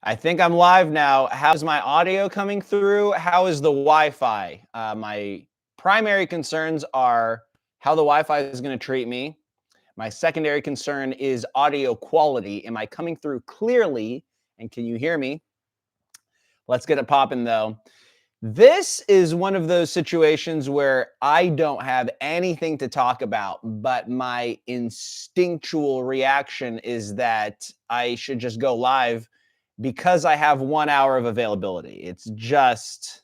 I think I'm live now. How's my audio coming through? How is the Wi-Fi? My primary concerns are how the Wi-Fi is going to treat me. My secondary concern is audio quality. Am I coming through clearly? And can you hear me? Let's get it popping though. This is one of those situations where I don't have anything to talk about, but my instinctual reaction is that I should just go live because I have 1 hour of availability. It just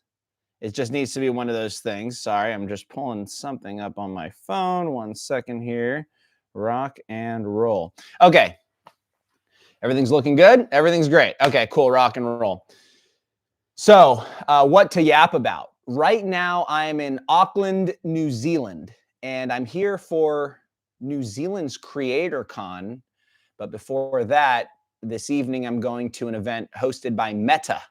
needs to be one of those things. Sorry, I'm just pulling something up on my phone. 1 second here. Rock and roll. Okay. Everything's looking good. Everything's great. Okay, cool. Rock and roll. So, what to yap about? Right now, I'm in Auckland, New Zealand, and I'm here for New Zealand's Creator Con. But before that, this evening, I'm going to an event hosted by Meta,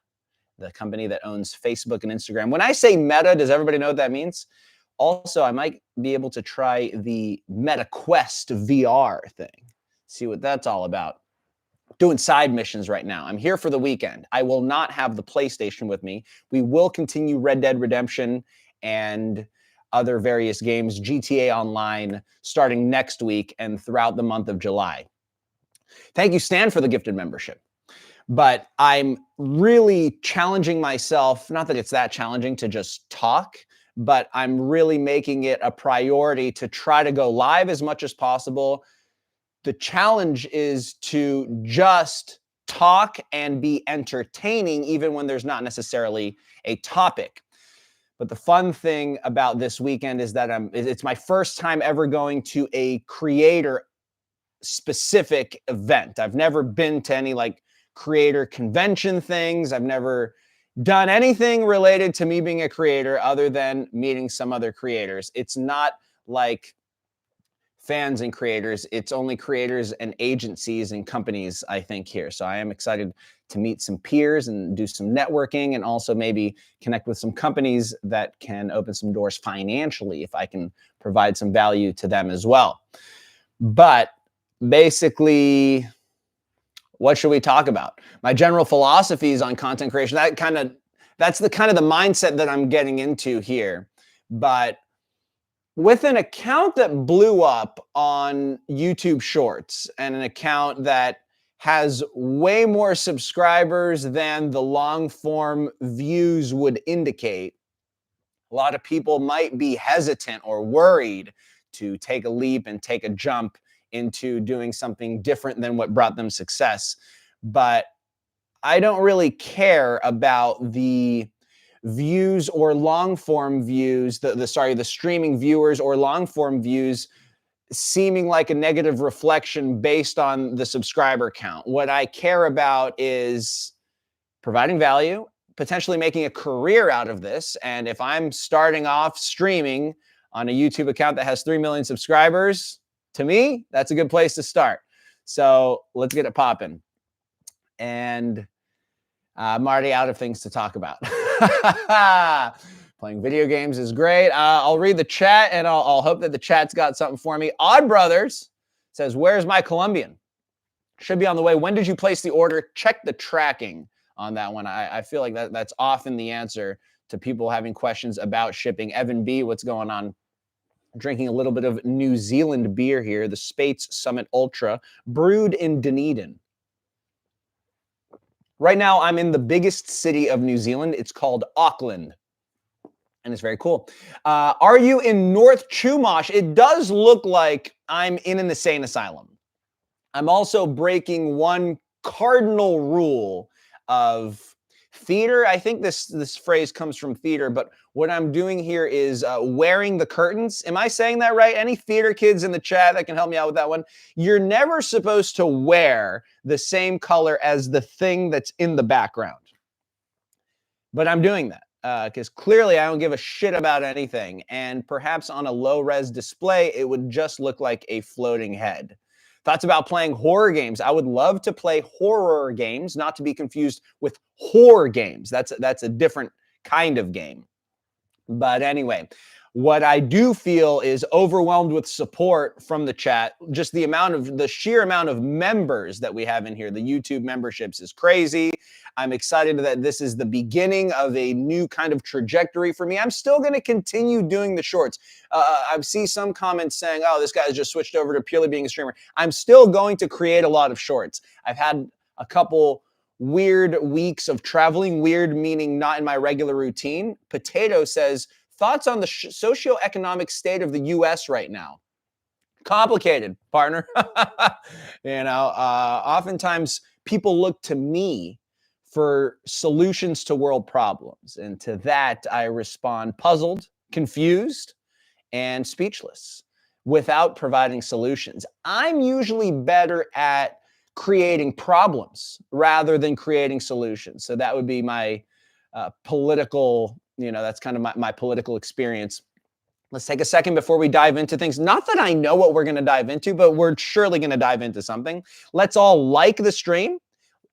the company that owns Facebook and Instagram. When I say Meta, does everybody know what that means? Also, I might be able to try the Meta Quest VR thing, see what that's all about. Doing side missions right now. I'm here for the weekend. I will not have the PlayStation with me. We will continue Red Dead Redemption and other various games, GTA Online, starting next week and throughout the month of July. Thank you, Stan, for the gifted membership. But I'm really challenging myself, not that it's that challenging to just talk, but I'm really making it a priority to try to go live as much as possible. The challenge is to just talk and be entertaining, even when there's not necessarily a topic. But the fun thing about this weekend is that it's my first time ever going to a creator specific event. I've never been to any like creator convention things. I've never done anything related to me being a creator other than meeting some other creators. It's not like fans and creators. It's only creators and agencies and companies, I think, here. So I am excited to meet some peers and do some networking and also maybe connect with some companies that can open some doors financially if I can provide some value to them as well. But basically, what should we talk about? My general philosophies on content creation, that's the kind of the mindset that I'm getting into here. But with an account that blew up on YouTube Shorts and an account that has way more subscribers than the long form views would indicate, a lot of people might be hesitant or worried to take a leap and take a jump into doing something different than what brought them success. But I don't really care about the views or long form views, the streaming viewers or long form views seeming like a negative reflection based on the subscriber count. What I care about is providing value, potentially making a career out of this. And if I'm starting off streaming on a YouTube account that has 3 million subscribers, to me, that's a good place to start. So let's get it popping. And I'm already out of things to talk about. Playing video games is great. I'll read the chat and I'll hope that the chat's got something for me. Odd Brothers says, where's my Colombian? Should be on the way. When did you place the order? Check the tracking on that one. I feel like that's often the answer to people having questions about shipping. Evan B, what's going on? Drinking a little bit of New Zealand beer here, the Spates Summit Ultra, brewed in Dunedin. Right now, I'm in the biggest city of New Zealand. It's called Auckland, and it's very cool. Are you in North Chumash? It does look like I'm in an insane asylum. I'm also breaking one cardinal rule of theater. I think this phrase comes from theater, but what I'm doing here is wearing the curtains. Am I saying that right? Any theater kids in the chat that can help me out with that one? You're never supposed to wear the same color as the thing that's in the background. But I'm doing that because clearly I don't give a shit about anything. And perhaps on a low-res display, it would just look like a floating head. Thoughts about playing horror games? I would love to play horror games, not to be confused with horror games. That's a different kind of game. But anyway, What I do feel is overwhelmed with support from the chat. Just the sheer amount of members that we have in here, the YouTube memberships is crazy. I'm excited that this is the beginning of a new kind of trajectory for me. I'm still going to continue doing the shorts. I see some comments saying, oh, this guy's just switched over to purely being a streamer. I'm still going to create a lot of shorts. I've had a couple weird weeks of traveling, weird meaning not in my regular routine. Potato says, thoughts on the socioeconomic state of the U.S. right now? Complicated, partner. Oftentimes people look to me for solutions to world problems. And to that, I respond puzzled, confused, and speechless without providing solutions. I'm usually better at creating problems rather than creating solutions. So that would be my political, that's kind of my political experience. Let's take a second before we dive into things. Not that I know what we're going to dive into, but we're surely going to dive into something. Let's all like the stream.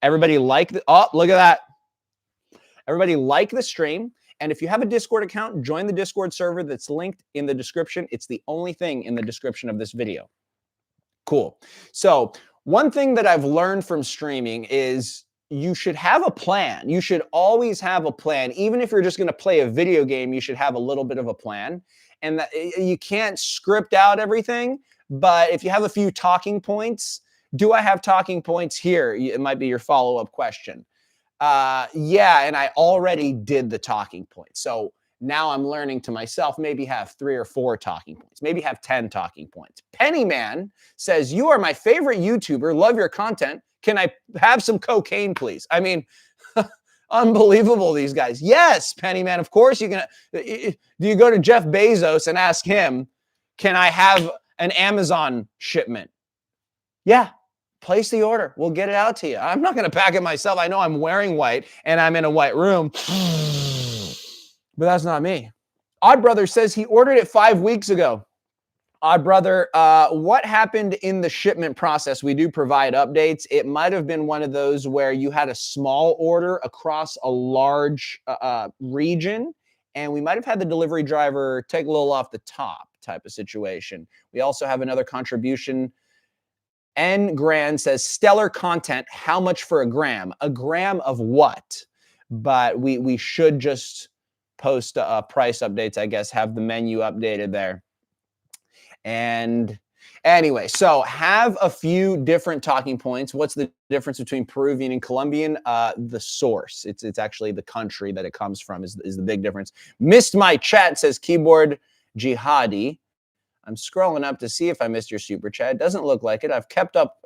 Everybody oh, look at that. Everybody like the stream. And if you have a Discord account, join the Discord server that's linked in the description. It's the only thing in the description of this video. Cool. So one thing that I've learned from streaming is you should have a plan. You should always have a plan. Even if you're just going to play a video game, you should have a little bit of a plan. And that you can't script out everything, but if you have a few talking points, do I have talking points here? It might be your follow-up question. Yeah, and I already did the talking points. So now I'm learning to myself, maybe have 3 or 4 talking points, maybe have 10 talking points. Pennyman says, you are my favorite YouTuber, love your content. Can I have some cocaine, please? I mean, unbelievable, these guys. Yes, Pennyman, of course you can. Do you go to Jeff Bezos and ask him, can I have an Amazon shipment? Yeah, place the order. We'll get it out to you. I'm not going to pack it myself. I know I'm wearing white and I'm in a white room, but that's not me. Odd Brother says he ordered it 5 weeks ago. Odd Brother, what happened in the shipment process? We do provide updates. It might have been one of those where you had a small order across a large region, and we might have had the delivery driver take a little off the top type of situation. We also have another contribution. N Grand says, stellar content. How much for a gram? A gram of what? But we should just post price updates, I guess, have the menu updated there. And anyway, so have a few different talking points. What's the difference between Peruvian and Colombian? The source. It's actually the country that it comes from is the big difference. Missed my chat, says Keyboard Jihadi. I'm scrolling up to see if I missed your super chat. It doesn't look like it. I've kept up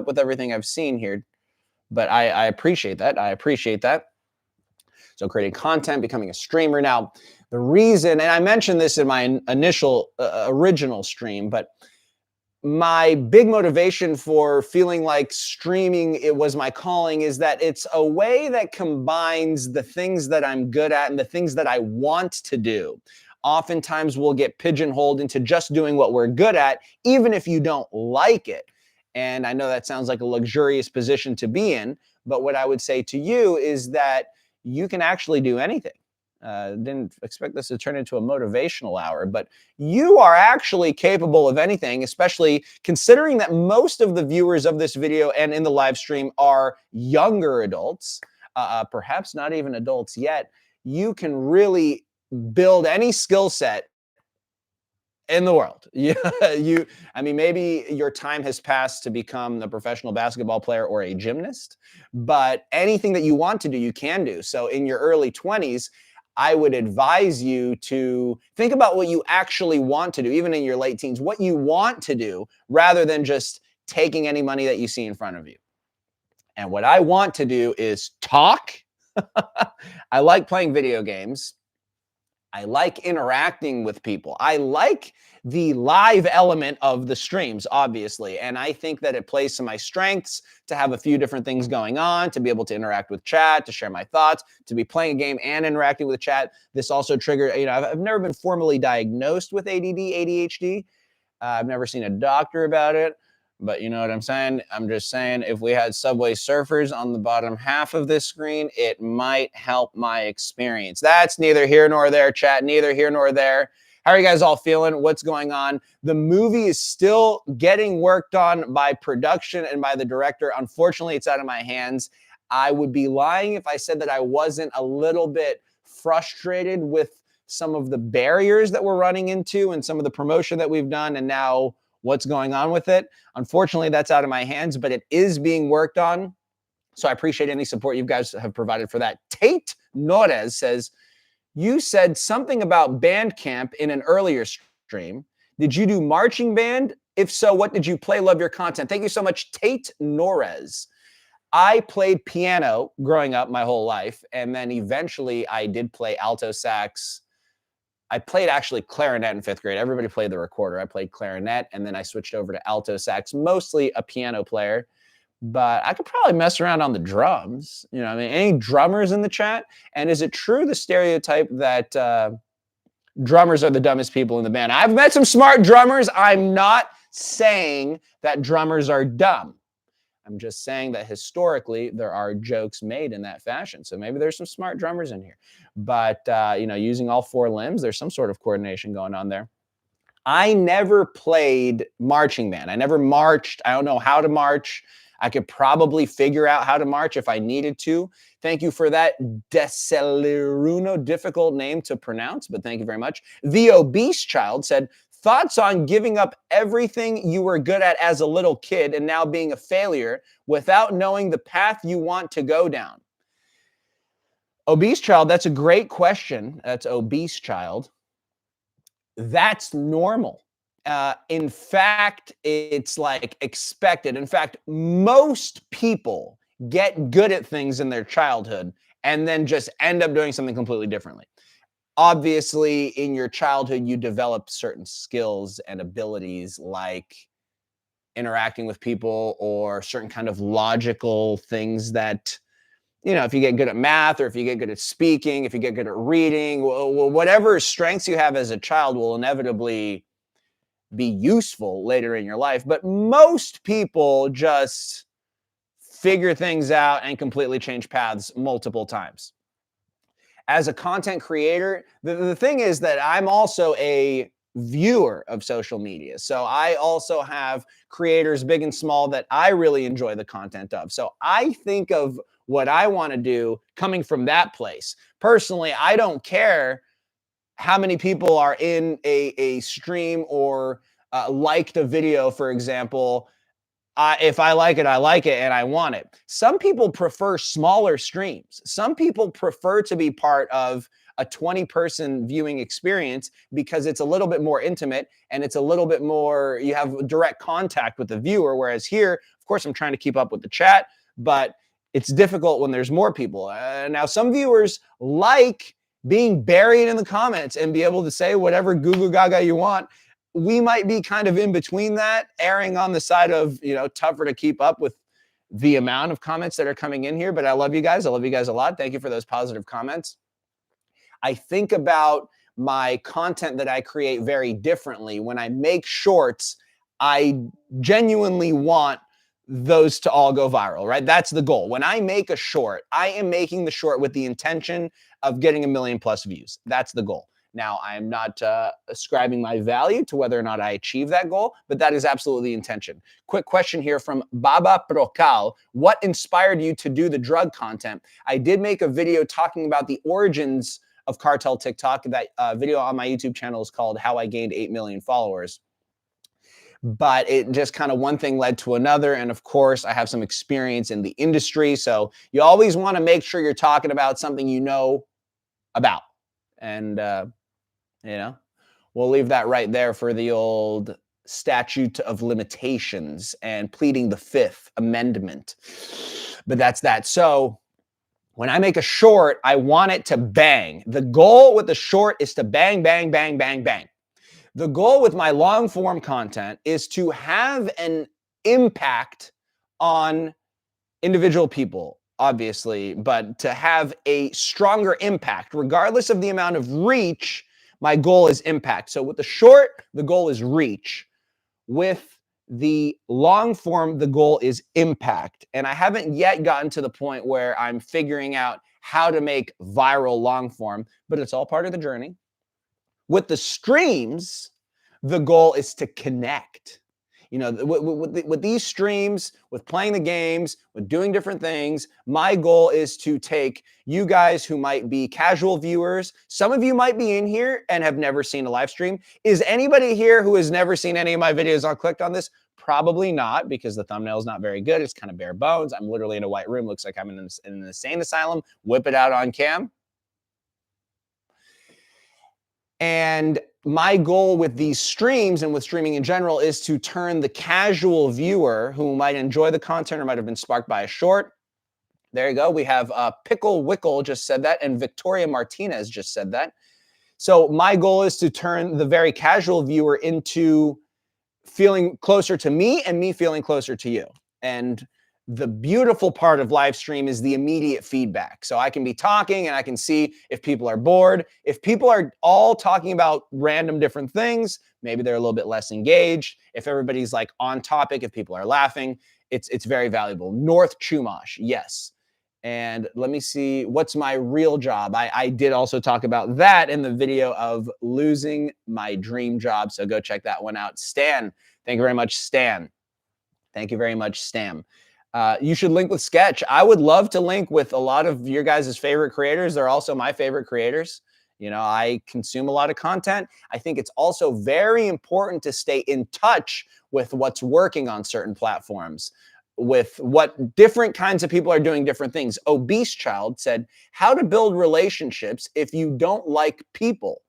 with everything I've seen here, but I appreciate that. I appreciate that. So creating content, becoming a streamer. Now, the reason, and I mentioned this in my initial original stream, but my big motivation for feeling like streaming, it was my calling, is that it's a way that combines the things that I'm good at and the things that I want to do. Oftentimes we'll get pigeonholed into just doing what we're good at, even if you don't like it. And I know that sounds like a luxurious position to be in, but what I would say to you is that you can actually do anything. Didn't expect this to turn into a motivational hour, but you are actually capable of anything, especially considering that most of the viewers of this video and in the live stream are younger adults, perhaps not even adults yet. You can really build any skill set in the world. I mean, maybe your time has passed to become a professional basketball player or a gymnast, but anything that you want to do, you can do. So in your early 20s, I would advise you to think about what you actually want to do, even in your late teens, what you want to do, rather than just taking any money that you see in front of you. And what I want to do is talk. I like playing video games. I like interacting with people. I like the live element of the streams, obviously. And I think that it plays to my strengths to have a few different things going on, to be able to interact with chat, to share my thoughts, to be playing a game and interacting with chat. This also triggered, I've never been formally diagnosed with ADD, ADHD. I've never seen a doctor about it. But you know what I'm saying? I'm just saying, if we had Subway Surfers on the bottom half of this screen, it might help my experience. That's neither here nor there, chat, neither here nor there. How are you guys all feeling? What's going on? The movie is still getting worked on by production and by the director. Unfortunately, it's out of my hands. I would be lying if I said that I wasn't a little bit frustrated with some of the barriers that we're running into and some of the promotion that we've done and now what's going on with it. Unfortunately, that's out of my hands, but it is being worked on. So I appreciate any support you guys have provided for that. Tate Norez says, you said something about band camp in an earlier stream. Did you do marching band? If so, what did you play? Love your content. Thank you so much, Tate Norez. I played piano growing up my whole life, and then eventually I did play alto sax. I played actually clarinet in 5th grade. Everybody played the recorder. I played clarinet, and then I switched over to alto sax, mostly a piano player. But I could probably mess around on the drums. You know, I mean, any drummers in the chat? And is it true the stereotype that drummers are the dumbest people in the band? I've met some smart drummers. I'm not saying that drummers are dumb. I'm just saying that historically there are jokes made in that fashion. So maybe there's some smart drummers in here. But, using all 4 limbs, there's some sort of coordination going on there. I never played marching band. I never marched. I don't know how to march. I could probably figure out how to march if I needed to. Thank you for that, Deceluruno, difficult name to pronounce, but thank you very much. The Obese Child said, thoughts on giving up everything you were good at as a little kid and now being a failure without knowing the path you want to go down? Obese Child, that's a great question. That's Obese Child. That's normal. In fact, it's like expected. In fact, most people get good at things in their childhood and then just end up doing something completely differently. Obviously, in your childhood, you develop certain skills and abilities like interacting with people or certain kind of logical things that, if you get good at math or if you get good at speaking, if you get good at reading, whatever strengths you have as a child will inevitably be useful later in your life. But most people just figure things out and completely change paths multiple times. As a content creator, the thing is that I'm also a viewer of social media. So I also have creators big and small that I really enjoy the content of. So I think of what I want to do coming from that place. Personally, I don't care how many people are in a stream or liked a video, for example. If I like it, I like it and I want it. Some people prefer smaller streams. Some people prefer to be part of a 20-person viewing experience because it's a little bit more intimate and it's a little bit more, you have direct contact with the viewer. Whereas here, of course, I'm trying to keep up with the chat, but it's difficult when there's more people. Now, some viewers like being buried in the comments and be able to say whatever goo goo gaga you want. We might be kind of in between that, erring on the side of, tougher to keep up with the amount of comments that are coming in here. But I love you guys. I love you guys a lot. Thank you for those positive comments. I think about my content that I create very differently. When I make shorts, I genuinely want those to all go viral, right? That's the goal. When I make a short, I am making the short with the intention of getting 1 million+ views. That's the goal. Now, I am not ascribing my value to whether or not I achieve that goal, but that is absolutely the intention. Quick question here from Baba Procal. What inspired you to do the drug content? I did make a video talking about the origins of cartel TikTok. That video on my YouTube channel is called How I Gained 8 Million Followers. But it just kind of one thing led to another. And of course, I have some experience in the industry. So you always want to make sure you're talking about something you know about. And, we'll leave that right there for the old statute of limitations and pleading the 5th Amendment. But that's that. So when I make a short, I want it to bang. The goal with the short is to bang, bang, bang, bang, bang. The goal with my long form content is to have an impact on individual people, obviously, but to have a stronger impact. Regardless of the amount of reach, my goal is impact. So with the short, the goal is reach. With the long form, the goal is impact. And I haven't yet gotten to the point where I'm figuring out how to make viral long form, but it's all part of the journey. With the streams, the goal is to connect. You know, with these streams, with playing the games, with doing different things, my goal is to take you guys who might be casual viewers. Some of you might be in here and have never seen a live stream. Is anybody here who has never seen any of my videos on clicked on this? Probably not, because the thumbnail is not very good. It's kind of bare bones. I'm literally in a white room. Looks like I'm in an insane asylum. Whip it out on cam. And my goal with these streams and with streaming in general is to turn the casual viewer who might enjoy the content or might have been sparked by a short. There you go. We have Pickle Wickle just said that, and Victoria Martinez just said that. So my goal is to turn the very casual viewer into feeling closer to me and me feeling closer to you. And the beautiful part of live stream is the immediate feedback. So I can be talking and I can see if people are bored. If people are all talking about random different things, maybe they're a little bit less engaged. If everybody's like on topic, if people are laughing, it's very valuable. North Chumash, yes. And let me see, what's my real job? I did also talk about that in the video of losing my dream job. So go check that one out. Stan, thank you very much, Stan. Thank you very much, Stam. You should link with Sketch. I would love to link with a lot of your guys' favorite creators. They're also my favorite creators. You know, I consume a lot of content. I think it's also very important to stay in touch with what's working on certain platforms, with what different kinds of people are doing different things. Obese Child said, how to build relationships if you don't like people.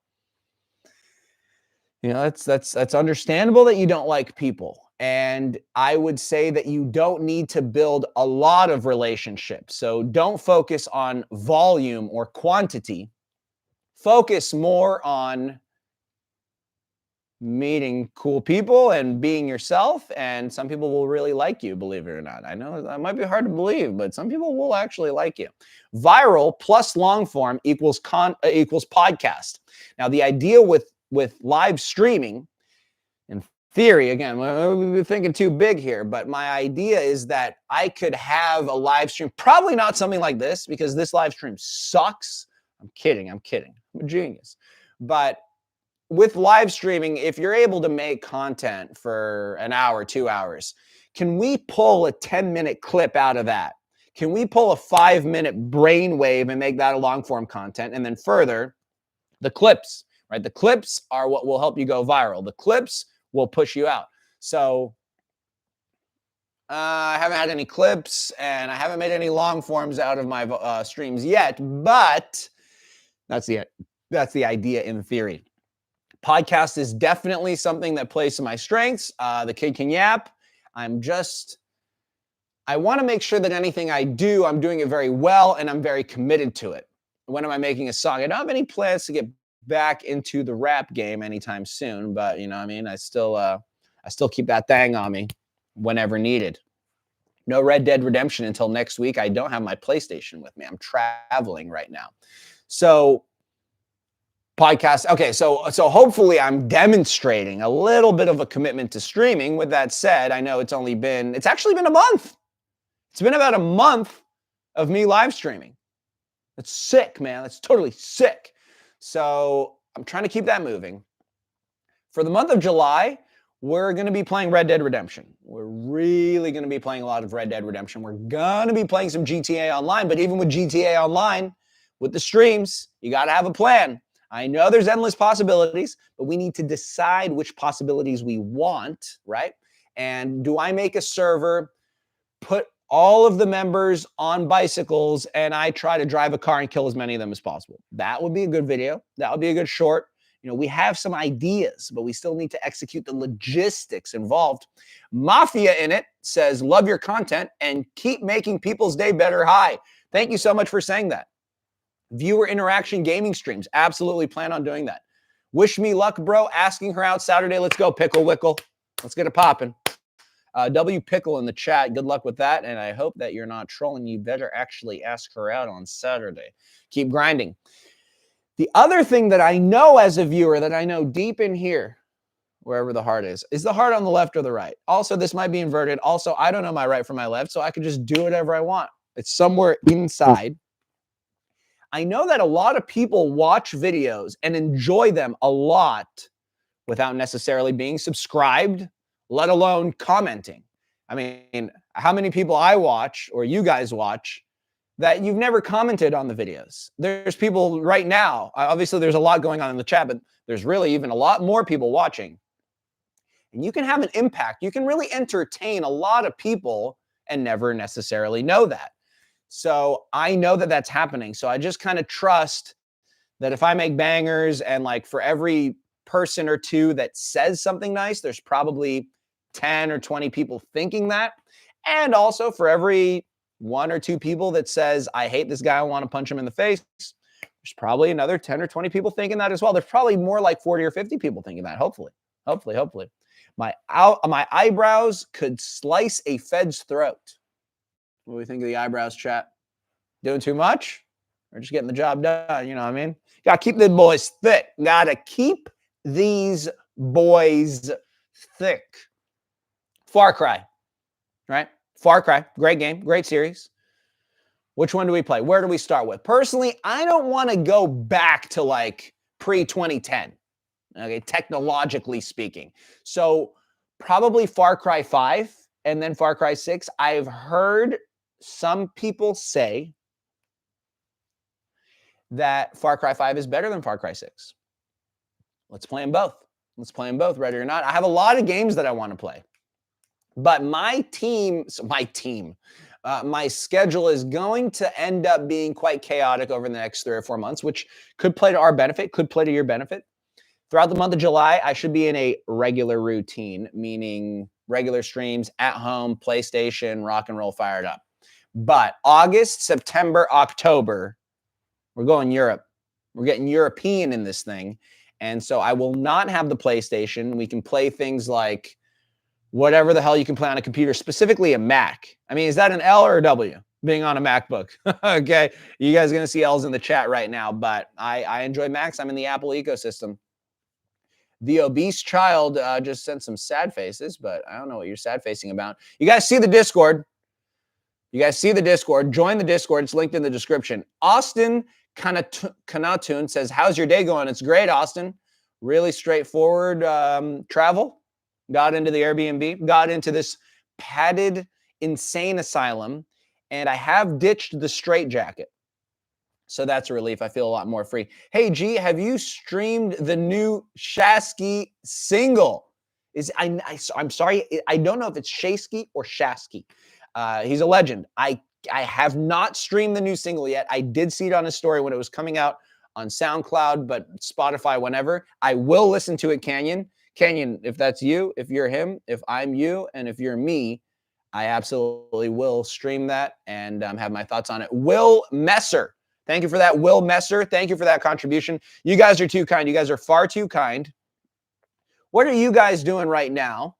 You know, that's understandable that you don't like people. And I would say that you don't need to build a lot of relationships. So don't focus on volume or quantity. Focus more on meeting cool people and being yourself. And some people will really like you, believe it or not. I know that might be hard to believe, but some people will actually like you. Viral plus long form equals podcast. Now, the idea with live streaming, in theory, again, we're thinking too big here, but my idea is that I could have a live stream, probably not something like this, because this live stream sucks. I'm kidding. I'm a genius. But with live streaming, if you're able to make content for an hour, 2 hours, can we pull a 10-minute clip out of that? Can we pull a 5-minute brainwave and make that a long form content? And then further, the clips, right? The clips are what will help you go viral. The clips will push you out. So I haven't had any clips and I haven't made any long forms out of my streams yet, but that's the idea in theory. Podcast is definitely something that plays to my strengths. The kid can yap. I want to make sure that anything I do, I'm doing it very well and I'm very committed to it. When am I making a song? I don't have any plans to get back into the rap game anytime soon, but you know what I mean? I still keep that thing on me whenever needed. No Red Dead Redemption until next week. I don't have my PlayStation with me. I'm traveling right now. So podcast. Okay, so hopefully I'm demonstrating a little bit of a commitment to streaming. With that said, I know it's actually been a month. It's been about a month of me live streaming. That's sick, man. That's totally sick. So I'm trying to keep that moving. For the month of July, we're going to be playing Red Dead Redemption. We're really going to be playing a lot of Red Dead Redemption. We're going to be playing some GTA Online, but even with GTA Online, with the streams, you got to have a plan. I know there's endless possibilities, but we need to decide which possibilities we want, right? And do I make a server, put all of the members on bicycles, and I try to drive a car and kill as many of them as possible? That would be a good video. That would be a good short. You know, we have some ideas, but we still need to execute the logistics involved. Mafia in it says, love your content and keep making people's day better. Hi. Thank you so much for saying that. Viewer interaction gaming streams. Absolutely plan on doing that. Wish me luck, bro. Asking her out Saturday. Let's go, Pickle Wickle. Let's get it popping. W Pickle in the chat. Good luck with that. And I hope that you're not trolling. You better actually ask her out on Saturday. Keep grinding. The other thing that I know as a viewer, that I know deep in here, wherever the heart is the heart on the left or the right? Also, this might be inverted. Also, I don't know my right from my left, so I could just do whatever I want. It's somewhere inside. I know that a lot of people watch videos and enjoy them a lot without necessarily being subscribed, let alone commenting. I mean, how many people I watch or you guys watch that you've never commented on the videos? There's people right now, obviously there's a lot going on in the chat, but there's really even a lot more people watching. And you can have an impact. You can really entertain a lot of people and never necessarily know that. So I know that that's happening. So I just kind of trust that if I make bangers and like for every person or two that says something nice, there's probably 10 or 20 people thinking that. And also for every one or two people that says, I hate this guy, I want to punch him in the face, there's probably another 10 or 20 people thinking that as well. There's probably more like 40 or 50 people thinking that, hopefully. Hopefully. My eyebrows could slice a Fed's throat. What do we think of the eyebrows, chat? Doing too much? Or just getting the job done? You know what I mean? Gotta keep the boys thick. Gotta keep these boys thick. Far Cry, right? Far Cry, great game, great series. Which one do we play? Where do we start with? Personally, I don't want to go back to like pre-2010, okay, technologically speaking. So probably Far Cry 5 and then Far Cry 6. I've heard some people say that Far Cry 5 is better than Far Cry 6. Let's play them both. Ready or not. I have a lot of games that I want to play. But my schedule is going to end up being quite chaotic over the next 3 or 4 months, which could play to our benefit, could play to your benefit. Throughout the month of July, I should be in a regular routine, meaning regular streams at home, PlayStation, rock and roll fired up. But August, September, October, we're going Europe. We're getting European in this thing. And so I will not have the PlayStation. We can play things like whatever the hell you can play on a computer, specifically a Mac. I mean, is that an L or a W, being on a MacBook? Okay, you guys are going to see L's in the chat right now, but I enjoy Macs. I'm in the Apple ecosystem. The obese child just sent some sad faces, but I don't know what you're sad facing about. You guys see the Discord. Join the Discord. It's linked in the description. Austin Kanatun says, how's your day going? It's great, Austin. Really straightforward travel. Got into the Airbnb, got into this padded insane asylum, and I have ditched the straitjacket. So that's a relief. I feel a lot more free. Hey, G, have you streamed the new Shasky single? I'm sorry, I don't know if it's Shasky or Shasky. He's a legend. I have not streamed the new single yet. I did see it on his story when it was coming out on SoundCloud, but Spotify whenever. I will listen to it, Canyon. Canyon, if that's you, if you're him, if I'm you, and if you're me, I absolutely will stream that and have my thoughts on it. Will Messer, thank you for that. Will Messer, thank you for that contribution. You guys are too kind. You guys are far too kind. What are you guys doing right now?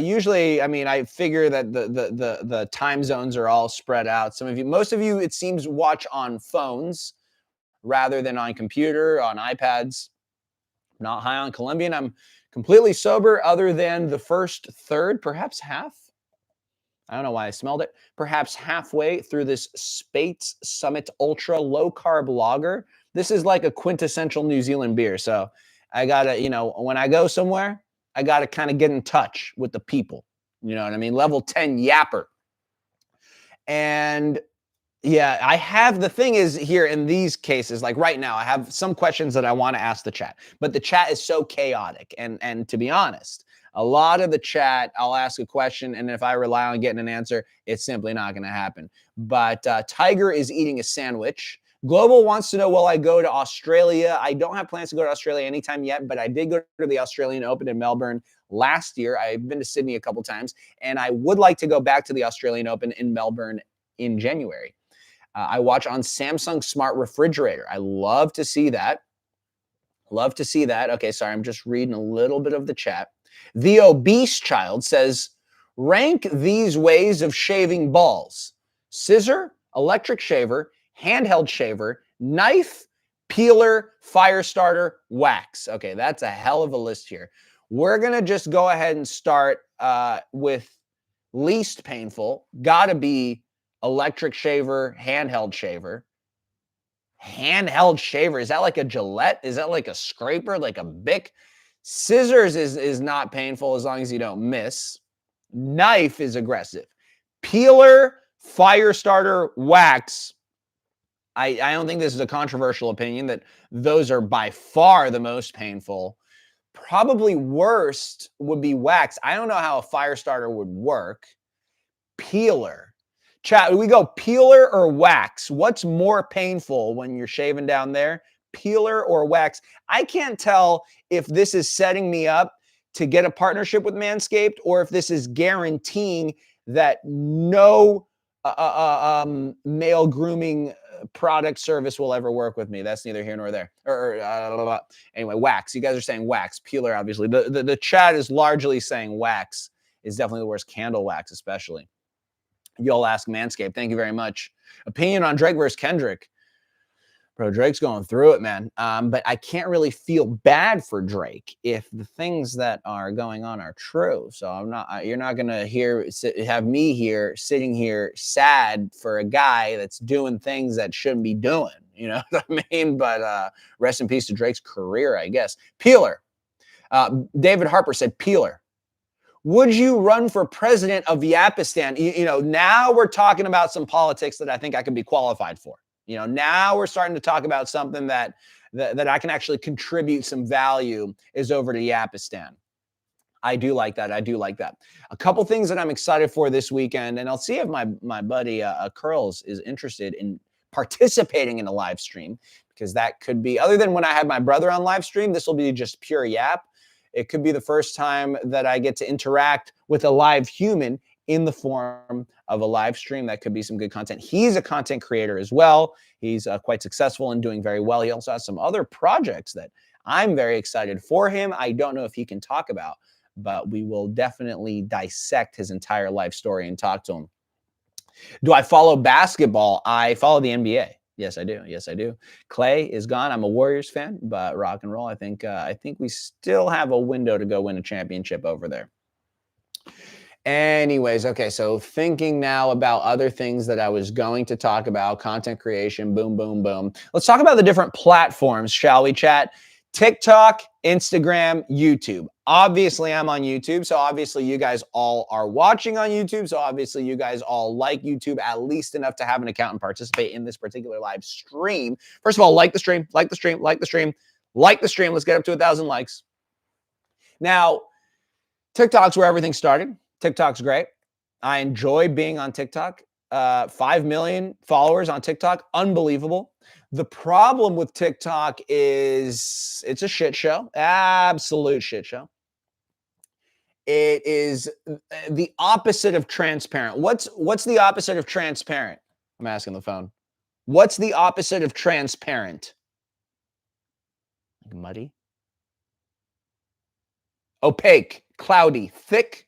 Usually, I mean, I figure that the time zones are all spread out. Most of you, it seems, watch on phones rather than on computer, on iPads. Not high on Colombian. I'm completely sober other than the first third, perhaps half. I don't know why I smelled it. Perhaps halfway through this Spates Summit Ultra Low Carb Lager. This is like a quintessential New Zealand beer. So I got to, when I go somewhere, I got to kind of get in touch with the people. You know what I mean? Level 10 yapper. And yeah, I have, the thing is here in these cases, like right now, I have some questions that I want to ask the chat, but the chat is so chaotic. And to be honest, a lot of the chat, I'll ask a question, and if I rely on getting an answer, it's simply not going to happen. But Tiger is eating a sandwich. Global wants to know, will I go to Australia? I don't have plans to go to Australia anytime yet, but I did go to the Australian Open in Melbourne last year. I've been to Sydney a couple times, and I would like to go back to the Australian Open in Melbourne in January. I watch on Samsung Smart Refrigerator. I love to see that. Okay, sorry, I'm just reading a little bit of the chat. The obese child says, rank these ways of shaving balls: scissor, electric shaver, handheld shaver, knife, peeler, fire starter, wax. Okay, that's a hell of a list here. We're going to just go ahead and start with least painful. Gotta be electric shaver, handheld shaver. Handheld shaver. Is that like a Gillette? Is that like a scraper, like a Bic? Scissors is not painful as long as you don't miss. Knife is aggressive. Peeler, fire starter, wax. I don't think this is a controversial opinion that those are by far the most painful. Probably worst would be wax. I don't know how a fire starter would work. Peeler. Chat, we go peeler or wax? What's more painful when you're shaving down there? Peeler or wax? I can't tell if this is setting me up to get a partnership with Manscaped or if this is guaranteeing that no male grooming product service will ever work with me. That's neither here nor there. Anyway, wax. You guys are saying wax. Peeler, obviously. The chat is largely saying wax is definitely the worst. Candle wax, especially. You'll ask Manscaped. Thank you very much. Opinion on Drake versus Kendrick. Bro, Drake's going through it, man. But I can't really feel bad for Drake if the things that are going on are true. So I'm not. You're not gonna have me here sitting here sad for a guy that's doing things that shouldn't be doing. You know what I mean? But rest in peace to Drake's career, I guess. Peeler. David Harper said Peeler. Would you run for president of Yapistan? You know, now we're talking about some politics that I think I could be qualified for. You know, now we're starting to talk about something that I can actually contribute some value is over to Yapistan. I do like that. I do like that. A couple things that I'm excited for this weekend, and I'll see if my buddy Curls is interested in participating in a live stream, because that could be, other than when I had my brother on live stream, this will be just pure yap. It could be the first time that I get to interact with a live human in the form of a live stream. That could be some good content. He's a content creator as well. He's quite successful and doing very well. He also has some other projects that I'm very excited for him. I don't know if he can talk about, but we will definitely dissect his entire life story and talk to him. Do I follow basketball? I follow the NBA. Yes, I do. Yes, I do. Clay is gone. I'm a Warriors fan, but rock and roll. I think we still have a window to go win a championship over there. Anyways, okay, so thinking now about other things that I was going to talk about, content creation, boom, boom, boom. Let's talk about the different platforms, shall we, chat? TikTok, Instagram, YouTube. Obviously, I'm on YouTube, so obviously you guys all are watching on YouTube, so obviously you guys all like YouTube at least enough to have an account and participate in this particular live stream. First of all, like the stream, like the stream, like the stream, like the stream. Let's get up to 1,000 likes. Now, TikTok's where everything started. TikTok's great. I enjoy being on TikTok. 5 million followers on TikTok. Unbelievable. The problem with TikTok is it's a shit show. Absolute shit show. It is the opposite of transparent. What's the opposite of transparent? I'm asking the phone. What's the opposite of transparent? Muddy. Opaque, cloudy, thick,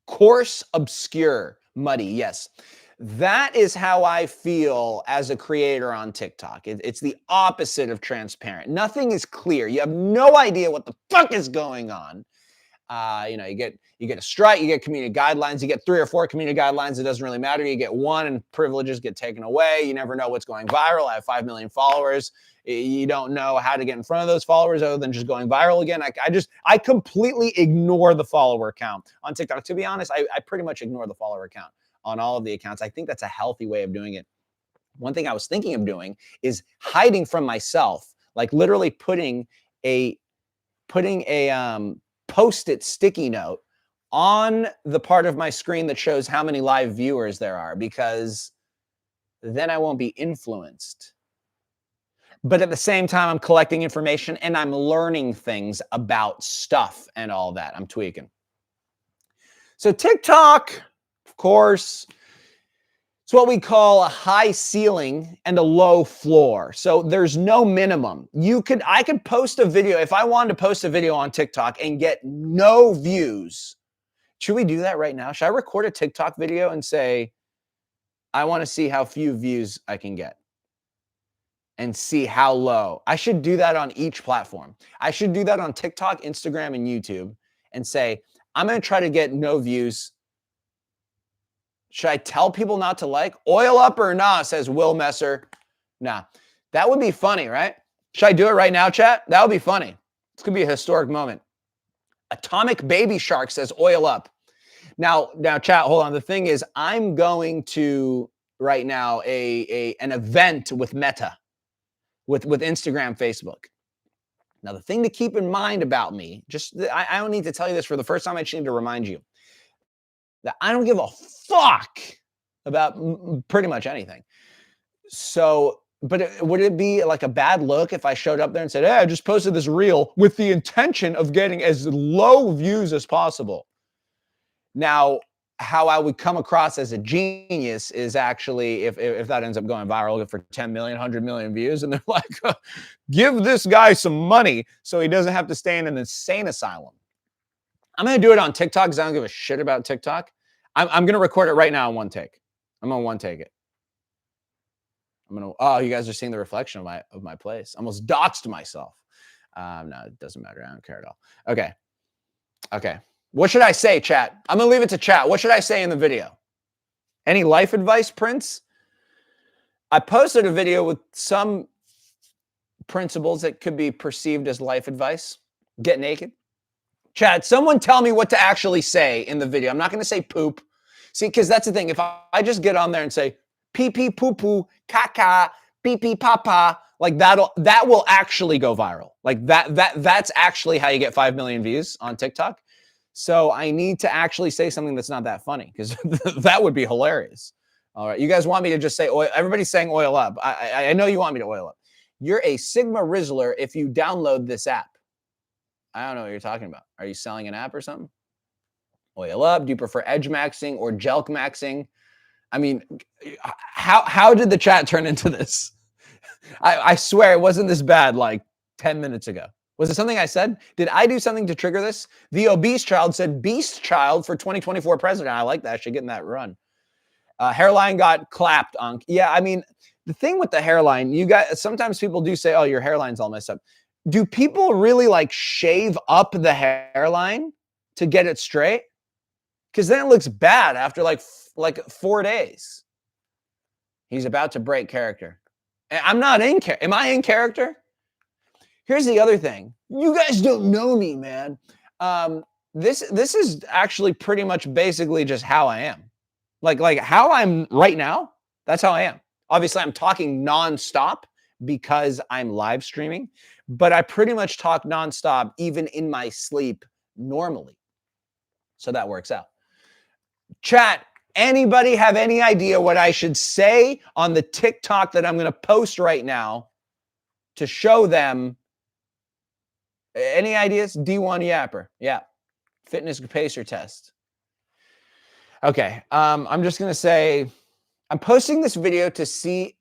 coarse, obscure, muddy. Yes. That is how I feel as a creator on TikTok. It's the opposite of transparent. Nothing is clear. You have no idea what the fuck is going on. You know, you get a strike, you get community guidelines, you get 3 or 4 community guidelines. It doesn't really matter. You get one and privileges get taken away. You never know what's going viral. I have 5 million followers. You don't know how to get in front of those followers other than just going viral again. I completely ignore the follower count on TikTok. To be honest, I pretty much ignore the follower count on all of the accounts. I think that's a healthy way of doing it. One thing I was thinking of doing is hiding from myself, like literally putting a Post-it sticky note on the part of my screen that shows how many live viewers there are, because then I won't be influenced. But at the same time, I'm collecting information and I'm learning things about stuff and all that. I'm tweaking. So TikTok, of course, it's what we call a high ceiling and a low floor. So there's no minimum. I could post a video. If I wanted to post a video on TikTok and get no views, should we do that right now? Should I record a TikTok video and say, I want to see how few views I can get and see how low? I should do that on each platform. I should do that on TikTok, Instagram, and YouTube and say, I'm going to try to get no views. Should I tell people not to like? Oil up or nah, says Will Messer. Nah. That would be funny, right? Should I do it right now, chat? That would be funny. This could be a historic moment. Atomic Baby Shark says oil up. Now, chat, hold on. The thing is, I'm going to right now an event with Meta, with Instagram, Facebook. Now, the thing to keep in mind about me, I don't need to tell you this for the first time. I just need to remind you that I don't give a fuck about pretty much anything. So, but would it be like a bad look if I showed up there and said, hey, I just posted this reel with the intention of getting as low views as possible? Now, how I would come across as a genius is actually if that ends up going viral for 10 million, 100 million views, and they're like, give this guy some money so he doesn't have to stay in an insane asylum. I'm going to do it on TikTok because I don't give a shit about TikTok. I'm going to record it right now in one take. I'm going to one take it. Oh, you guys are seeing the reflection of my place. I almost doxed myself. No, it doesn't matter. I don't care at all. Okay. What should I say, chat? I'm going to leave it to chat. What should I say in the video? Any life advice, Prince? I posted a video with some principles that could be perceived as life advice. Get naked. Chat, someone tell me what to actually say in the video. I'm not going to say poop. See, because that's the thing. If I just get on there and say pee pee poo poo, caca, pee pee papa, like that will actually go viral. Like that's actually how you get 5 million views on TikTok. So I need to actually say something that's not that funny because that would be hilarious. All right. You guys want me to just say oil? Everybody's saying oil up. I know you want me to oil up. You're a Sigma Rizzler if you download this app. I don't know what you're talking about. Are you selling an app or something? Oil up. Do you prefer edge maxing or jelk maxing? I mean, how did the chat turn into this? I swear it wasn't this bad like 10 minutes ago. Was it something I said? Did I do something to trigger this? The obese child said beast child for 2024 president. I like that. I should get in that run. Hairline got clapped on. Yeah, I mean, the thing with the hairline, you guys, sometimes people do say, oh, your hairline's all messed up. Do people really like shave up the hairline to get it straight? Because then it looks bad after like 4 days. He's about to break character. I'm not in character. Am I in character? Here's the other thing. You guys don't know me, man. This is actually pretty much basically just how I am. Like how I'm right now, that's how I am. Obviously, I'm talking nonstop because I'm live streaming, but I pretty much talk nonstop even in my sleep normally. So that works out. Chat, anybody have any idea what I should say on the TikTok that I'm going to post right now to show them? Any ideas? D1 Yapper. Yeah. Fitness pacer test. Okay. I'm just going to say, I'm posting this video to see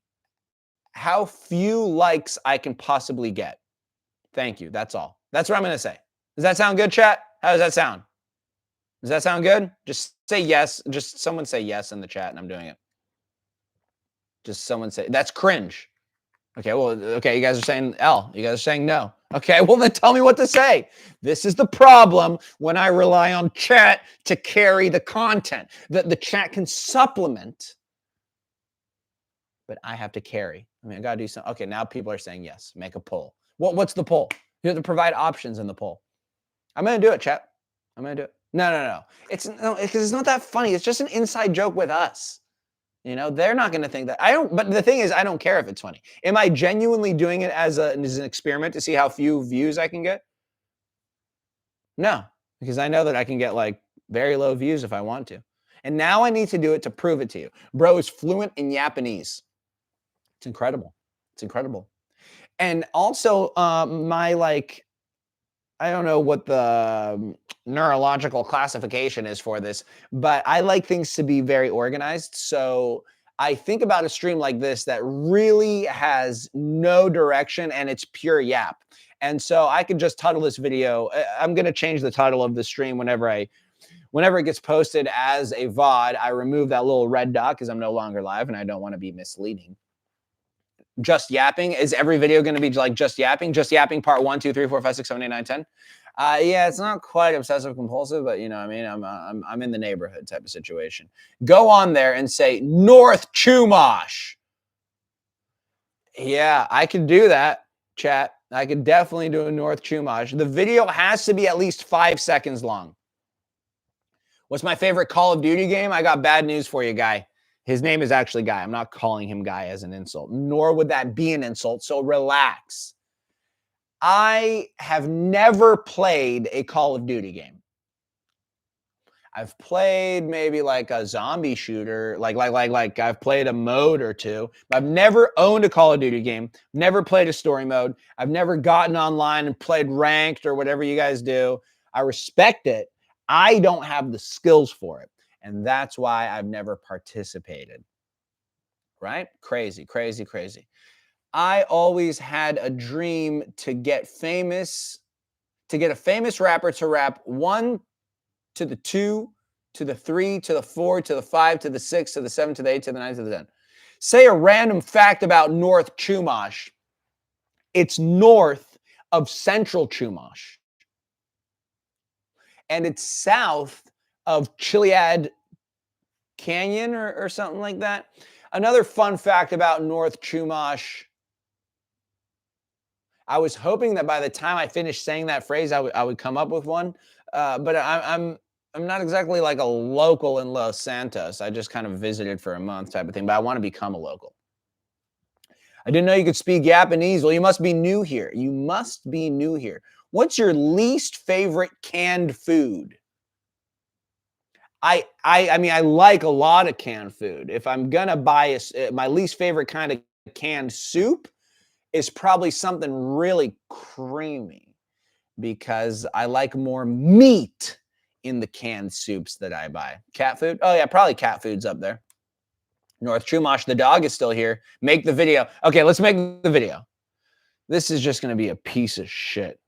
how few likes I can possibly get. Thank you. That's all. That's what I'm going to say. Does that sound good, chat? How does that sound? Does that sound good? Just say yes. Just someone say yes in the chat and I'm doing it. Just someone say, that's cringe. Okay, well, okay, you guys are saying L. You guys are saying no. Okay, well, then tell me what to say. This is the problem when I rely on chat to carry the content. The chat can supplement, but I have to carry. I mean, I got to do something. Okay, now people are saying yes. Make a poll. What's the poll? You have to provide options in the poll. I'm going to do it, chat. I'm going to do it. No. Because it's not that funny. It's just an inside joke with us. You know, they're not going to think that. But the thing is, I don't care if it's funny. Am I genuinely doing it as an experiment to see how few views I can get? No, because I know that I can get like very low views if I want to. And now I need to do it to prove it to you. Bro is fluent in Japanese. It's incredible. It's incredible. And also I don't know what the neurological classification is for this, but I like things to be very organized. So I think about a stream like this that really has no direction and it's pure yap. And so I could just title this video. I'm going to change the title of the stream whenever it gets posted as a VOD. I remove that little red dot because I'm no longer live and I don't want to be misleading. Just yapping. Is every video going to be like just yapping? Just yapping part 1, 2, 3, 4, 5, 6, 7, 8, 9, 10? Yeah, it's not quite obsessive compulsive, but you know, I mean, I'm in the neighborhood type of situation. Go on there and say North Chumash. Yeah, I could do that, chat. I could definitely do a North Chumash. The video has to be at least 5 seconds long. What's my favorite Call of Duty game? I got bad news for you, Guy. His name is actually Guy. I'm not calling him Guy as an insult, nor would that be an insult. So relax. I have never played a Call of Duty game. I've played maybe like a zombie shooter, like I've played a mode or two. But I've never owned a Call of Duty game, never played a story mode. I've never gotten online and played ranked or whatever you guys do. I respect it. I don't have the skills for it. And that's why I've never participated. Right? Crazy, crazy, crazy. I always had a dream to get famous, to get a famous rapper to rap 1 to the 2 to the 3 to the 4 to the 5 to the 6 to the 7 to the 8 to the 9 to the 10. Say a random fact about North Chumash. It's north of Central Chumash. And it's south of Chiliad Canyon or something like that. Another fun fact about North Chumash. I was hoping that by the time I finished saying that phrase, I would come up with one. But I'm not exactly like a local in Los Santos. I just kind of visited for a month type of thing, but I want to become a local. I didn't know you could speak Japanese. Well, you must be new here. You must be new here. What's your least favorite canned food? I mean, I like a lot of canned food. If I'm gonna buy my least favorite kind of canned soup is probably something really creamy because I like more meat in the canned soups that I buy. Cat food? Oh yeah, probably cat food's up there. North Chumash, the dog is still here. Make the video. Okay, let's make the video. This is just gonna be a piece of shit.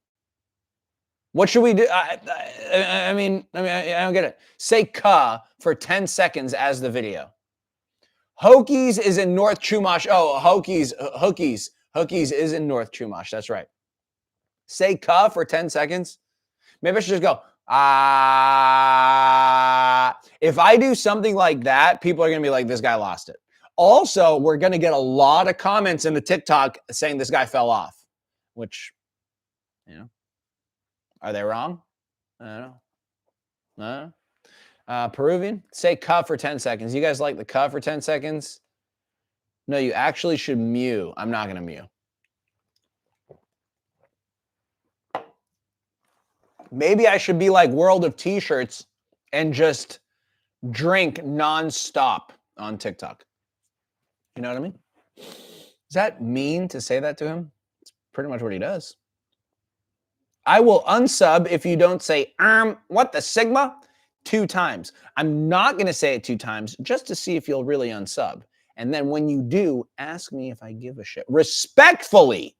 What should we do? I mean, I don't get it. Say "ka" for 10 seconds as the video. Hokies is in North Chumash. Oh, Hookies is in North Chumash. That's right. Say "ka" for 10 seconds. Maybe I should just go, ah. If I do something like that, people are going to be like, this guy lost it. Also, we're going to get a lot of comments in the TikTok saying this guy fell off, which, you know, are they wrong? I don't know. Peruvian, say "ka" for 10 seconds. You guys like the "ka" for 10 seconds? No, you actually should mew. I'm not going to mew. Maybe I should be like World of T-Shirts and just drink nonstop on TikTok. You know what I mean? Is that mean to say that to him? It's pretty much what he does. I will unsub if you don't say, what the Sigma? 2 times. I'm not going to say it 2 times just to see if you'll really unsub. And then when you do, ask me if I give a shit. Respectfully.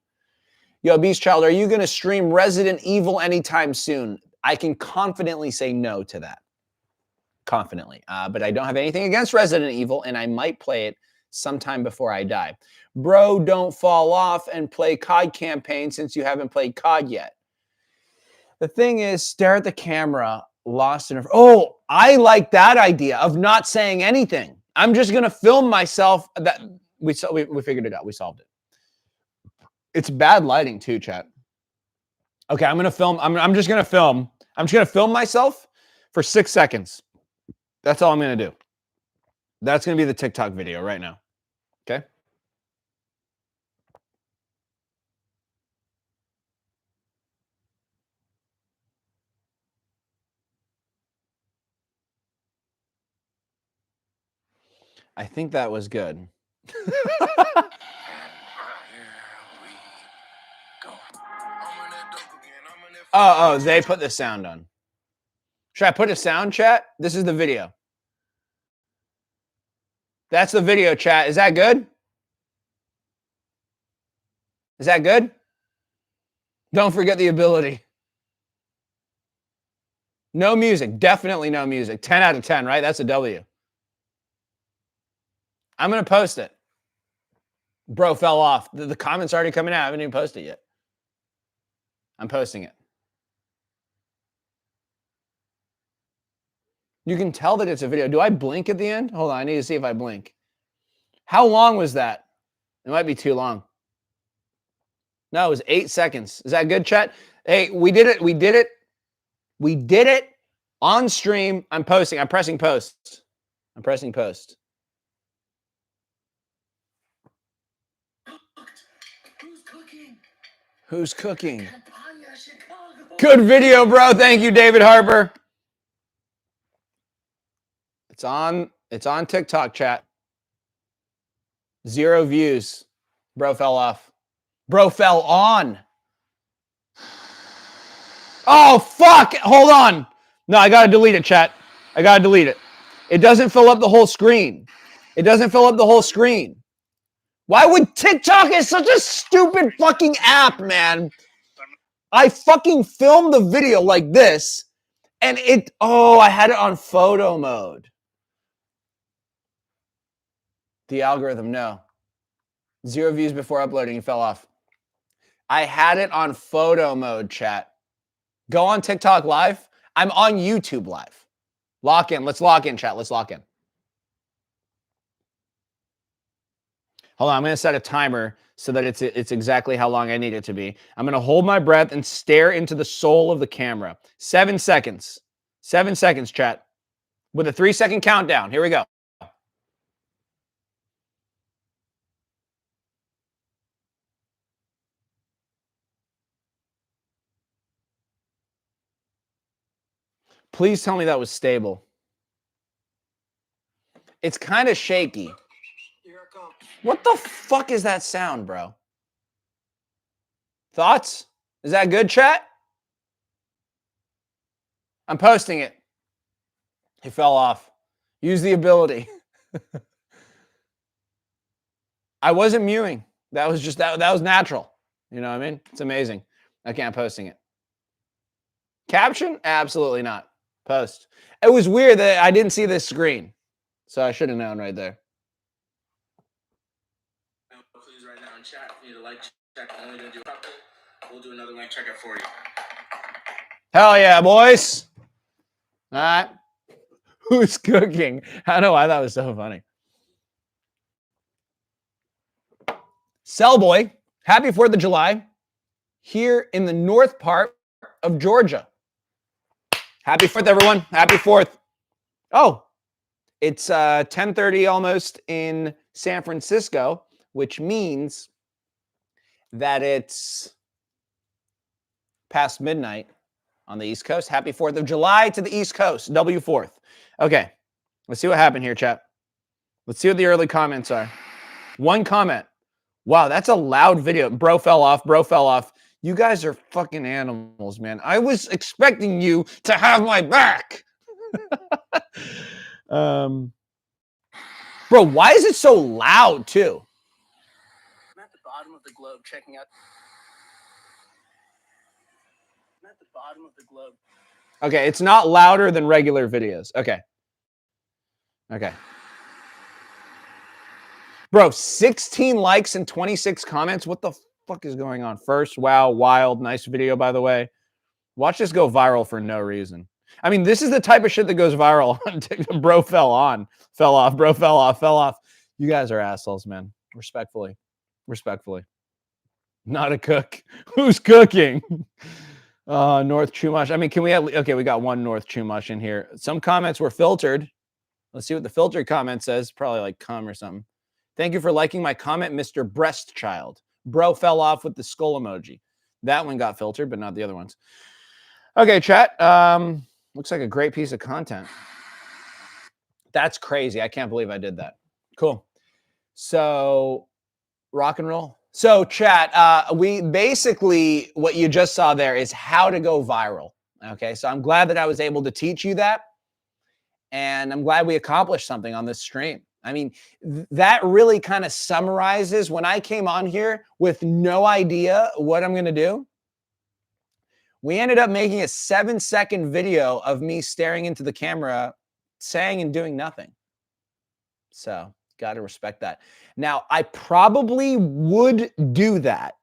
Yo, Beast Child, are you going to stream Resident Evil anytime soon? I can confidently say no to that. Confidently. But I don't have anything against Resident Evil, and I might play it sometime before I die. Bro, don't fall off and play COD campaign since you haven't played COD yet. The thing is, stare at the camera, lost in a... Oh, I like that idea of not saying anything. I'm just going to film myself. That we figured it out. We solved it. It's bad lighting too, chat. Okay, I'm going to film. I'm just going to film. I'm just going to film myself for 6 seconds. That's all I'm going to do. That's going to be the TikTok video right now. Okay? I think that was good. Oh, they put the sound on. Should I put a sound, chat? This is the video. That's the video, chat. Is that good? Is that good? Don't forget the ability. No music. Definitely no music. 10 out of 10, right? That's a W. I'm going to post it. Bro fell off. The comment's already coming out. I haven't even posted it yet. I'm posting it. You can tell that it's a video. Do I blink at the end? Hold on. I need to see if I blink. How long was that? It might be too long. No, it was 8 seconds. Is that good, chat? Hey, we did it. We did it. We did it on stream. I'm posting. I'm pressing post. I'm pressing post. Who's cooking? Who's cooking? Good video, bro. Thank you, David Harper. It's on TikTok, chat. 0 views. Bro fell off. Bro fell on. Oh, fuck. Hold on. No, I got to delete it, chat. I got to delete it. It doesn't fill up the whole screen. It doesn't fill up the whole screen. Why would TikTok is such a stupid fucking app, man? I fucking filmed the video like this, and I had it on photo mode. The algorithm, no. 0 views before uploading, it fell off. I had it on photo mode, chat. Go on TikTok live. I'm on YouTube live. Lock in. Let's lock in, chat. Let's lock in. Hold on. I'm going to set a timer so that it's exactly how long I need it to be. I'm going to hold my breath and stare into the soul of the camera. 7 seconds. 7 seconds, chat. With a 3-second countdown. Here we go. Please tell me that was stable. It's kind of shaky. What the fuck is that sound, bro? Thoughts? Is that good, chat? I'm posting it. He fell off. Use the ability. I wasn't mewing. That was just that was natural. You know what I mean? It's amazing. Okay, I'm posting it. Caption? Absolutely not. Post. It was weird that I didn't see this screen. So I should have known right there. Please right now in chat. If you need a like check, only gonna do a couple. We'll do another like checker for you. Hell yeah, boys. All right. Who's cooking? I don't know why that was so funny. Cellboy, happy 4th of July here in the north part of Georgia. Happy 4th, everyone. Happy 4th. Oh, it's 10:30 almost in San Francisco, which means that it's past midnight on the East Coast. Happy 4th of July to the East Coast. W4th. Okay, let's see what happened here, chat. Let's see what the early comments are. One comment. Wow, that's a loud video. Bro fell off. Bro fell off. You guys are fucking animals, man. I was expecting you to have my back. Bro, why is it so loud, too? I'm at the bottom of the globe checking out. I'm at the bottom of the globe. Okay, it's not louder than regular videos. Okay. Okay. Bro, 16 likes and 26 comments. What the fuck is going on? First, wow, wild. Nice video, by the way. Watch this go viral for no reason. I mean, this is the type of shit that goes viral on TikTok. Bro fell off. Bro fell off. You guys are assholes, man. Respectfully. Not a cook. Who's cooking? North Chumash. I mean, can we okay, we got one North Chumash in here. Some comments were filtered. Let's see what the filtered comment says. Probably like cum or something. Thank you for liking my comment, Mr. Breastchild. Bro fell off with the skull emoji. That one got filtered, but not the other ones. Okay, chat. Looks like a great piece of content. That's crazy. I can't believe I did that. Cool. So, rock and roll. So, chat, we basically, what you just saw there is how to go viral. Okay, so I'm glad that I was able to teach you that. And I'm glad we accomplished something on this stream. I mean, that really kind of summarizes when I came on here with no idea what I'm going to do. We ended up making a 7-second video of me staring into the camera, saying and doing nothing. So, got to respect that. Now, I probably would do that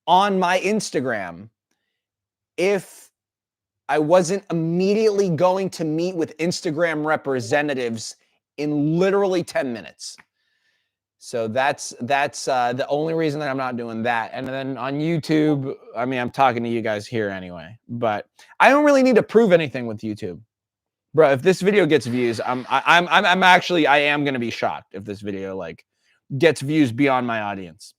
on my Instagram if I wasn't immediately going to meet with Instagram representatives in literally 10 minutes. So that's the only reason that I'm not doing that. And then on YouTube, I mean, I'm talking to you guys here anyway, but I don't really need to prove anything with YouTube, bro. If this video gets views, I'm actually I am gonna be shocked if this video like gets views beyond my audience.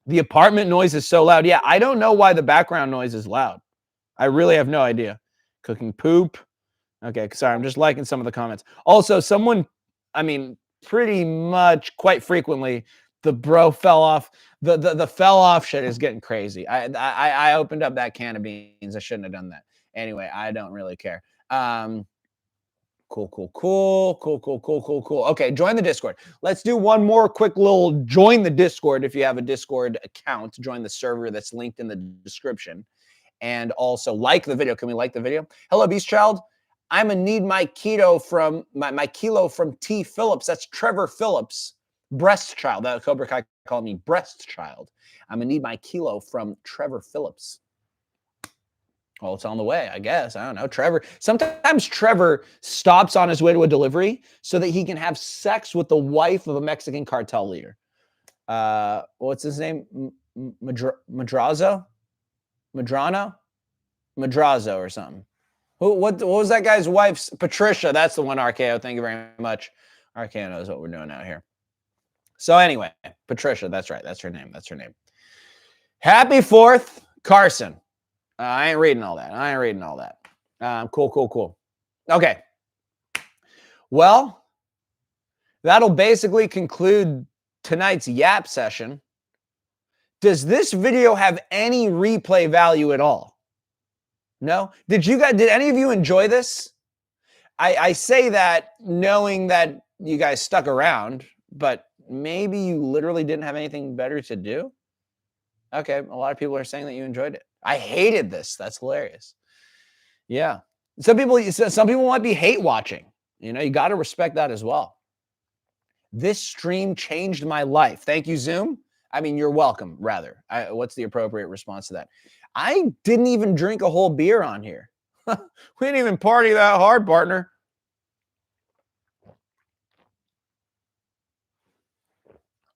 The apartment noise is so loud. Yeah, I don't know why the background noise is loud. I really have no idea. Cooking poop. Okay, sorry, I'm just liking some of the comments. Also, someone, I mean, pretty much quite frequently, the bro fell off. The fell off shit is getting crazy. I opened up that can of beans. I shouldn't have done that. Anyway, I don't really care. Cool. Okay, join the Discord. Let's do one more quick little join the Discord. If you have a Discord account, join the server that's linked in the description. And also like the video. Can we like the video? Hello, Beast Child. I'm gonna need my keto from my kilo from T. Phillips. That's Trevor Phillips, breast child. That Cobra Kai called me breast child. I'm gonna need my kilo from Trevor Phillips. Well, it's on the way, I guess. I don't know. Trevor. Sometimes Trevor stops on his way to a delivery so that he can have sex with the wife of a Mexican cartel leader. What's his name? Madrazo or something. What was that guy's wife's? Patricia. That's the one, RKO. Thank you very much. RKO knows what we're doing out here. So anyway, Patricia. That's right. That's her name. Happy 4th, Carson. I ain't reading all that. Cool. Okay. Well, that'll basically conclude tonight's Yap session. Does this video have any replay value at all? No? Did any of you enjoy this? I say that knowing that you guys stuck around, but maybe you literally didn't have anything better to do? Okay, a lot of people are saying that you enjoyed it. I hated this. That's hilarious. Yeah. Some people might be hate watching. You know, you got to respect that as well. This stream changed my life. Thank you, Zoom. I mean, you're welcome, rather. What's the appropriate response to that? I didn't even drink a whole beer on here. We didn't even party that hard, partner.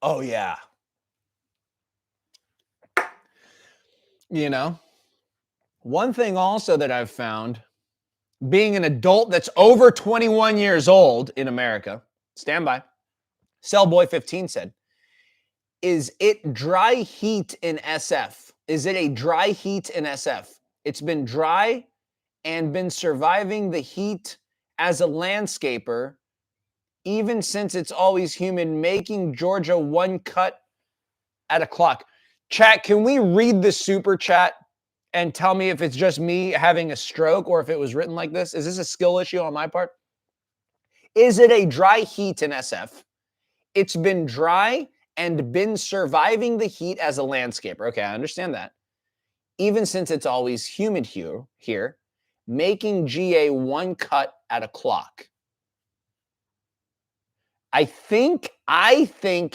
Oh, yeah. You know, one thing also that I've found, being an adult that's over 21 years old in America, stand by, Cellboy15 said, is it dry heat in SF? Is it a dry heat in SF? It's been dry and been surviving the heat as a landscaper, even since it's always humid, making Georgia one cut at a clock. Chat, can we read the super chat and tell me if it's just me having a stroke or if it was written like this? Is this a skill issue on my part? Is it a dry heat in SF? It's been dry and been surviving the heat as a landscaper. Okay, I understand that. Even since it's always humid here, making GA one cut at a clock. I think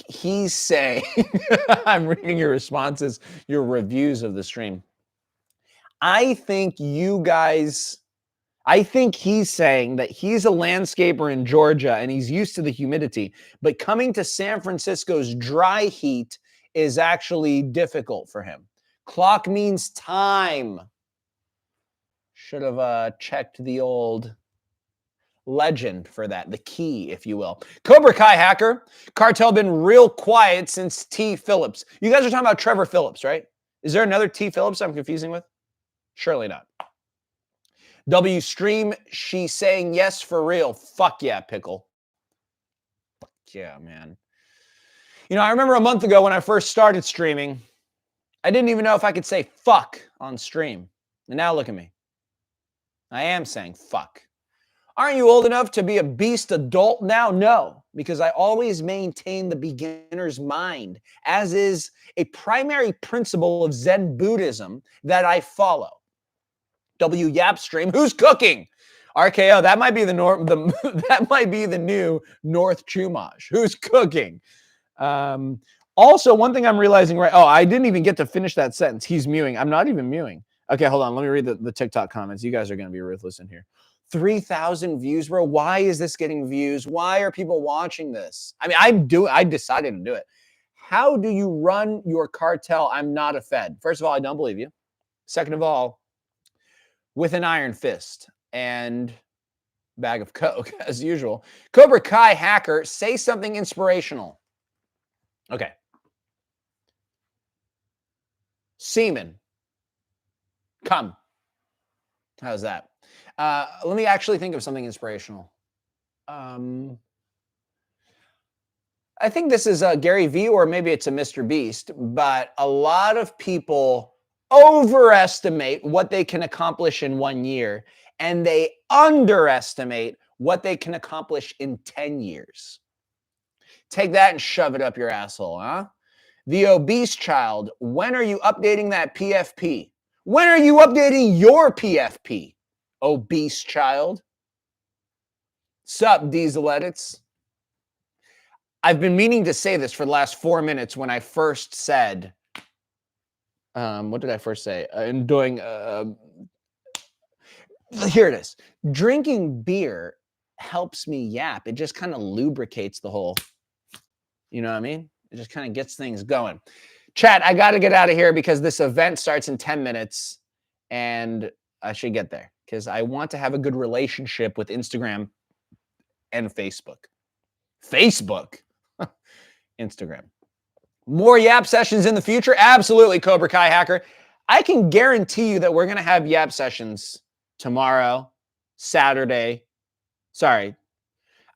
he's saying, I'm reading your responses, your reviews of the stream. I think he's saying that he's a landscaper in Georgia and he's used to the humidity, but coming to San Francisco's dry heat is actually difficult for him. Clock means time. Should have checked the old legend for that, the key, if you will. Cobra Kai hacker, cartel been real quiet since T. Phillips. You guys are talking about Trevor Phillips, right? Is there another T. Phillips I'm confusing with? Surely not. W stream, she's saying yes for real. Fuck yeah, pickle. Fuck yeah, man. You know, I remember a month ago when I first started streaming, I didn't even know if I could say fuck on stream. And now look at me. I am saying fuck. Aren't you old enough to be a beast adult now? No, because I always maintain the beginner's mind, as is a primary principle of Zen Buddhism that I follow. W Yap stream, who's cooking? RKO, that might be that might be the new North Chumash. Who's cooking? Also, one thing I'm realizing I didn't even get to finish that sentence. He's mewing. I'm not even mewing. Okay, hold on. Let me read the TikTok comments. You guys are going to be ruthless in here. 3,000 views, bro. Why is this getting views? Why are people watching this? I mean, I decided to do it. How do you run your cartel? I'm not a Fed. First of all, I don't believe you. Second of all, with an iron fist and bag of Coke, as usual. Cobra Kai hacker, say something inspirational. Okay. Semen. Come. How's that? Let me actually think of something inspirational. I think this is Gary Vee, or maybe it's a Mr. Beast, but a lot of people overestimate what they can accomplish in 1 year, and they underestimate what they can accomplish in 10 years. Take that and shove it up your asshole, huh? The obese child, when are you updating that PFP? When are you updating your PFP? Obese child. Sup, Diesel Edits? I've been meaning to say this for the last 4 minutes when I first said, what did I first say? Here it is. Drinking beer helps me yap. It just kind of lubricates the whole, you know what I mean? It just kind of gets things going. Chat, I got to get out of here because this event starts in 10 minutes and I should get there because I want to have a good relationship with Instagram and Facebook. Facebook? Instagram. More Yap sessions in the future? Absolutely, Cobra Kai hacker. I can guarantee you that we're going to have Yap sessions tomorrow, Saturday. Sorry.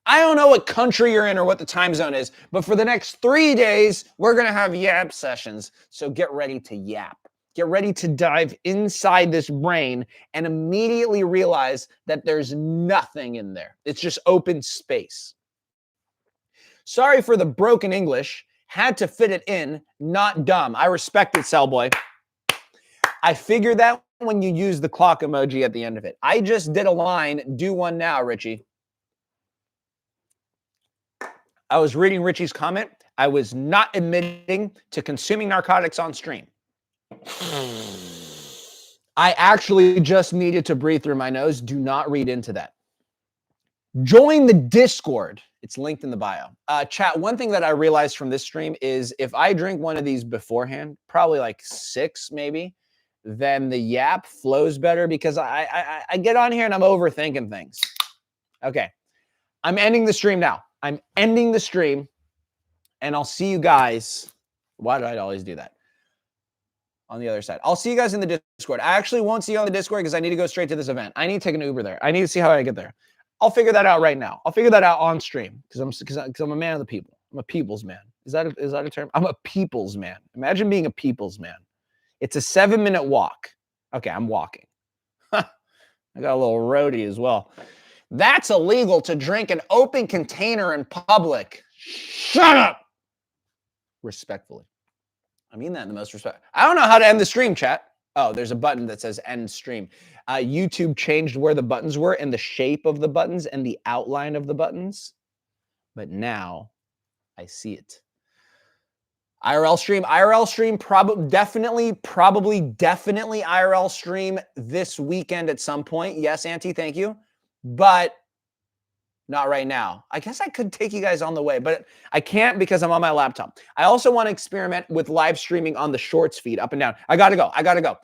I don't know what country you're in or what the time zone is, but for the next 3 days, we're going to have Yap sessions. So get ready to yap. Get ready to dive inside this brain and immediately realize that there's nothing in there. It's just open space. Sorry for the broken English. Had to fit it in, not dumb. I respect it, Cellboy. I figured that when you use the clock emoji at the end of it. I just did a line. Do one now, Richie. I was reading Richie's comment. I was not admitting to consuming narcotics on stream. I actually just needed to breathe through my nose. Do not read into that. Join the Discord. It's linked in the bio. Chat, one thing that I realized from this stream is if I drink one of these beforehand, probably like 6 maybe, then the yap flows better because I get on here and I'm overthinking things. Okay. I'm ending the stream now. I'm ending the stream and I'll see you guys. Why do I always do that? On the other side. I'll see you guys in the Discord. I actually won't see you on the Discord because I need to go straight to this event. I need to take an Uber there. I need to see how I get there. I'll figure that out right now. I'll figure that out on stream because I'm a man of the people. I'm a people's man. Is that a term? I'm a people's man. Imagine being a people's man. It's a 7-minute walk. Okay, I'm walking. I got a little roadie as well. That's illegal to drink an open container in public. Shut up. Respectfully. I mean that in the most respect. I don't know how to end the stream, chat. Oh, there's a button that says end stream. YouTube changed where the buttons were and the shape of the buttons and the outline of the buttons. But now I see it. IRL stream, probably definitely IRL stream this weekend at some point. Yes, Auntie, thank you. But not right now. I guess I could take you guys on the way, but I can't because I'm on my laptop. I also want to experiment with live streaming on the Shorts feed up and down. I gotta go. Bye.